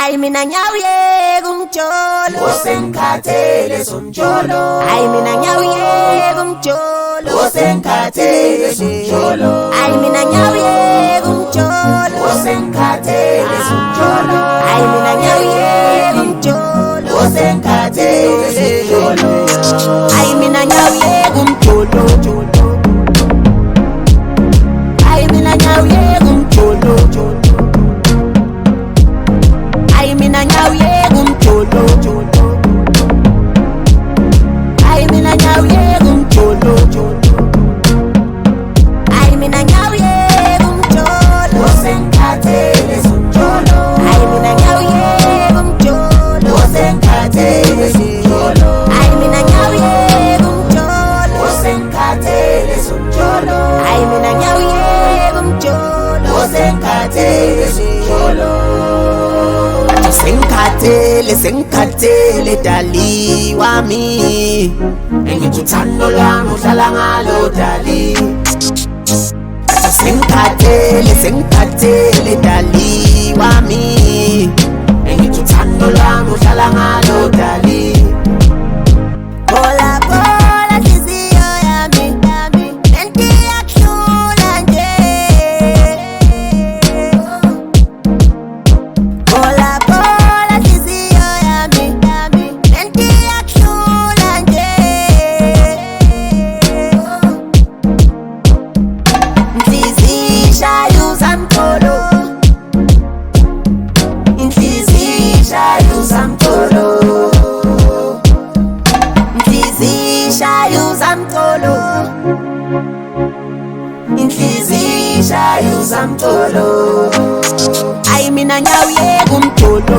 Ay mina nyawiye kumjolo Osengikhathele somjolo Ay mina nyawiye kumjolo Osengikhathele somjolo Ay mina nyawiye kumjolo Osengikhathele somjolo Ay mina nyawiye kumjolo Osengikhathele somjolo Ay mina nyawiye kumjolo Ay mina nyawiye kumjolo Ay mina nyawiye kumjolo Ay mina nyawiye kumjolo Ay mina nyawiye kumjolo Osengikhathele somjolo Ay mina nyawiye kumjolo Osengikhathele somjolo Ay mina nyawiye kumjolo Osengikhathele somjolo Ay mina nyawiye kumjolo Osengikhathele somjolo Sengikhathele dali wami Engithi uthando lami uhlala ngalo dali Sengikhathele dali wami Engithi uthando lami uhlala ngalo dali Bola bola hliziyo yami Lenti yakuhlula nje Bola bola hliziyo yami Lenti yakuhlula nje Inhliziyo ishaya uzamtholo Inhliziyo ishaya uzamtholo Inhliziyo ishaya uzamtholo Inhliziyo ishaya uzamtholo Ay mina nyawiye kumjolo